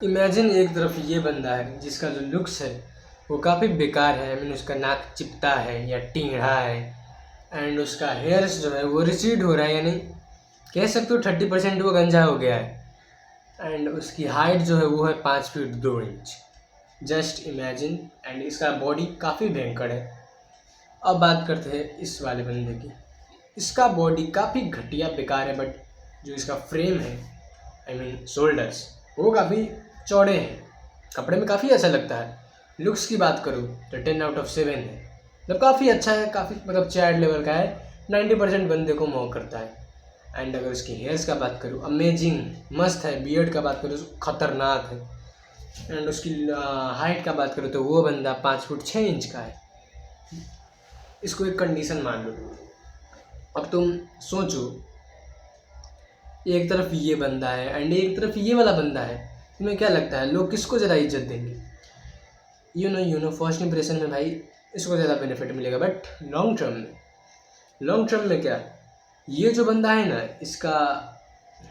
Imagine एक तरफ ये बंदा है जिसका जो लुक्स है वो काफ़ी बेकार है। आई मीन उसका नाक चिपटा है या टेढ़ा है एंड उसका हेयर्स जो है वो रिसीड हो रहा है, यानी कह सकते हो 30% वो गंजा हो गया है। एंड उसकी हाइट जो है वो है 5 feet 2 inch. Just imagine. And इसका बॉडी काफ़ी भयंकर है। अब बात करते हैं इस वाले बंदे की। इसका बॉडी काफ़ी घटिया बेकार है, बट जो इसका फ्रेम है आई मीन शोल्डर्स वो काफ़ी चौड़े हैं, कपड़े में काफ़ी अच्छा लगता है। लुक्स की बात करूँ तो 10 आउट ऑफ 7 है, मतलब काफ़ी अच्छा है, काफ़ी मतलब चाइल्ड लेवल का है। 90% बंदे को मोह करता है। एंड अगर उसकी हेयर्स का बात करूँ अमेजिंग मस्त है। बियर्ड का बात करूँ खतरनाक है। एंड उसकी हाइट का बात करूँ तो वो बंदा 5 फुट 6 इंच का है। इसको एक कंडीशन मान लो। अब तुम सोचो, एक तरफ ये बंदा है एंड एक तरफ ये वाला बंदा है, तुम्हें क्या लगता है लोग किसको ज़्यादा इज्जत देंगे? यू नो फर्स्ट इंप्रेशन में भाई इसको ज़्यादा बेनिफिट मिलेगा, बट लॉन्ग टर्म में क्या, ये जो बंदा है ना, इसका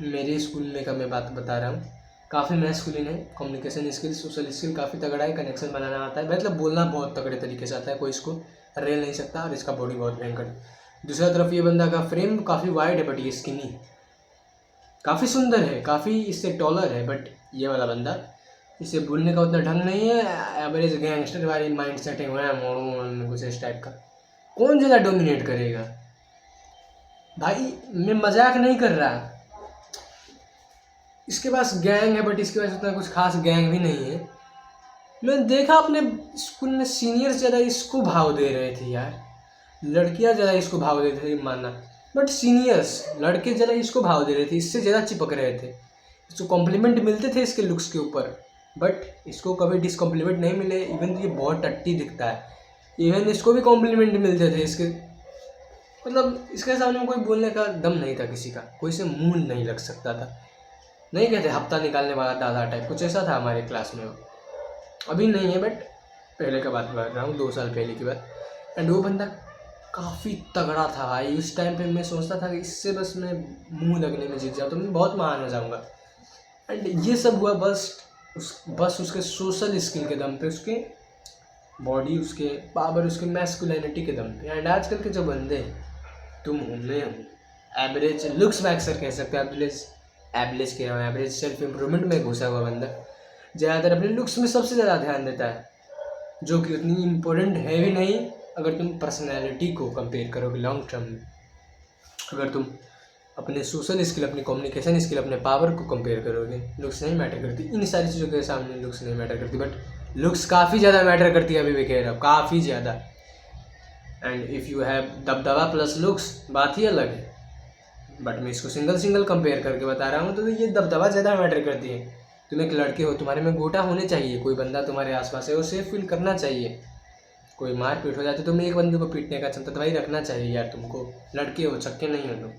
मेरे स्कूल में का मैं बात बता रहा हूँ, काफ़ी मैस्कुलिन है, कम्युनिकेशन स्किल सोशल स्किल काफ़ी तगड़ा है, कनेक्शन बनाना आता है, मतलब बोलना बहुत तगड़े तरीके से आता है, कोई इसको रेल नहीं सकता। और इसका बॉडी बहुत भयंकर है। दूसरा तरफ ये बंदा का फ्रेम काफ़ी वाइड है बट ये स्किनी है, काफ़ी सुंदर है, काफ़ी इससे टॉलर है। बट ये वाला बंदा, इसे बोलने का उतना ढंग नहीं है, एवरेज गैंगस्टर वाली माइंड सेटिंग हुआ है, मोड़ू कुछ इस टाइप का। कौन ज़्यादा डोमिनेट करेगा भाई? मैं मजाक नहीं कर रहा। इसके पास गैंग है बट इसके पास उतना कुछ खास गैंग भी नहीं है। मैंने देखा अपने स्कूल में सीनियर्स ज़्यादा इसको भाव दे रहे थे यार, लड़कियां ज़्यादा इसको भाव दे रही थी मानना, बट सीनियर्स लड़के ज़्यादा इसको भाव दे रहे थे, इससे ज़्यादा चिपक रहे थे। इसको कॉम्प्लीमेंट मिलते थे इसके लुक्स के ऊपर, बट इसको कभी डिसकॉम्प्लीमेंट नहीं मिले। इवन ये बहुत टट्टी दिखता है, इवन इसको भी कॉम्प्लीमेंट मिलते थे इसके, मतलब इसके सामने कोई बोलने का दम नहीं था किसी का, कोई से मुंह नहीं लग सकता था। नहीं कहते हफ्ता निकालने वाला दादा टाइप, कुछ ऐसा था हमारे क्लास में। वो अभी नहीं है बट पहले का बात कर रहा हूँ, 2 साल पहले की बात। एंड वो बंदा काफ़ी तगड़ा था भाई। उस टाइम पे मैं सोचता था कि इससे बस मैं मुंह लगने में जीत जाऊँ तो मैं बहुत महान हो जाऊँगा। एंड ये सब हुआ बस उसके सोशल स्किल के दम पे, उसके बॉडी, उसके पावर, उसके मैस्कुलिनिटी के दम पे। एंड आजकल के जो बंदे हैं, तुम हो मैं हूँ, एवरेज लुक्स मैक्सर कह सकते हैं, एवरेज कह रहा हूँ, एवरेज सेल्फ इम्प्रूवमेंट में घुसा हुआ बंदा ज़्यादातर अपने लुक्स में सबसे ज़्यादा ध्यान देता है, जो कि उतनी इम्पोर्टेंट है भी नहीं अगर तुम पर्सनैलिटी को कंपेयर करोगे लॉन्ग टर्म में। अगर तुम अपने सोशल स्किल, अपनी कम्युनिकेशन स्किल, अपने पावर को कंपेयर करोगे, लुक्स नहीं मैटर करती। इन सारी चीज़ों के सामने लुक्स नहीं मैटर करती, बट लुक्स काफ़ी ज़्यादा मैटर करती है। अभी भी कह रहा हूँ, काफ़ी ज़्यादा। एंड इफ़ यू हैव दबदबा प्लस लुक्स, बात ही अलग है। बट मैं इसको सिंगल कंपेयर करके बता रहा हूँ, तो ये दबदबा ज़्यादा मैटर करती है। तुम एक लड़के हो, तुम्हारे में गोटा होने चाहिए, कोई बंदा तुम्हारे आसपास है वो सेफ फील करना चाहिए। कोई मार पीट हो जाती है तो एक बंदे को पीटने का क्षमता तो भाई रखना चाहिए यार तुमको। लड़के हो, छक्के नहीं हो तुम।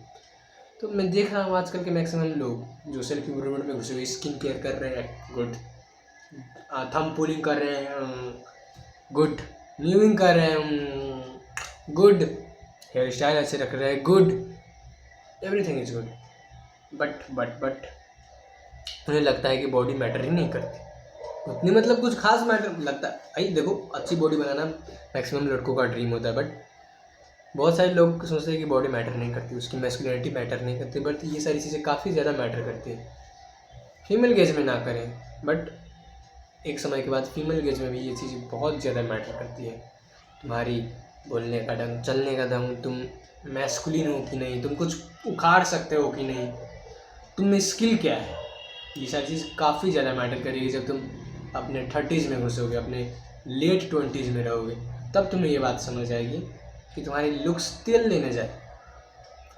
तो मैं देख रहा हूँ आजकल के मैक्सिमम लोग जो सेल्फ इम्प्रूवमेंट में घुसे हुए, स्किन केयर कर रहे हैं, गुड, थंब पुलिंग कर रहे हैं, गुड, न्यूइंग कर रहे हैं, गुड, हेयर स्टाइल अच्छे रख रहे हैं, good, everything is good. But उन्हें लगता है कि बॉडी मैटर ही नहीं करती उतनी, मतलब कुछ खास मैटर लगता है। भाई देखो, अच्छी बॉडी बनाना मैक्सिमम लड़कों का ड्रीम होता है, बट बहुत सारे लोग सोचते हैं कि बॉडी मैटर नहीं करती, उसकी मैस्कुलिनिटी मैटर नहीं करती, बट ये सारी चीज़ें काफ़ी ज़्यादा मैटर करती है। फीमेल गेज में ना करें, बट एक समय के बाद फीमेल गेज में भी ये चीज़ें बहुत ज़्यादा मैटर करती है। तुम्हारी बोलने का ढंग, चलने का ढंग, तुम मैस्कुलिन हो कि नहीं, तुम कुछ उखाड़ सकते हो कि नहीं, तुम में स्किल क्या है, ये सारी चीज़ काफ़ी ज़्यादा मैटर करेगी। जब तुम अपने 30s में घुसोगे, अपने लेट 20s में रहोगे, तब तुम्हें ये बात समझ आएगी कि तुम्हारी लुक्स तेल लेने जाए।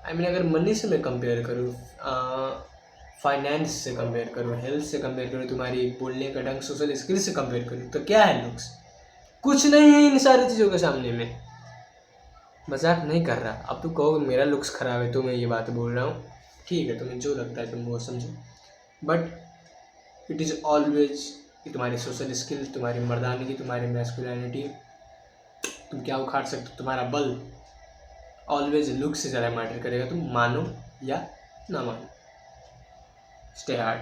आई मीन अगर मनी से मैं कंपेयर करूँ, फाइनेंस से कंपेयर करूँ, हेल्थ से कंपेयर करूँ, तुम्हारी बोलने का ढंग, सोशल स्किल से कंपेयर करूँ, तो क्या है लुक्स? कुछ नहीं है इन सारी चीज़ों के सामने में। मजाक नहीं कर रहा। अब तो कहोगे मेरा लुक्स ख़राब है तो मैं ये बात बोल रहा हूँ, ठीक है, तुम्हें जो लगता है तुम वो समझो, बट इट इज़ ऑलवेज कि तुम्हारी सोशल स्किल, तुम्हारी मर्दानगी, तुम्हारी मैस्कुलिनिटी, तुम क्या उखाड़ सकते हो, तुम्हारा बल, ऑलवेज लुक से ज़्यादा मैटर करेगा। तुम मानो या ना मानो। Stay hard.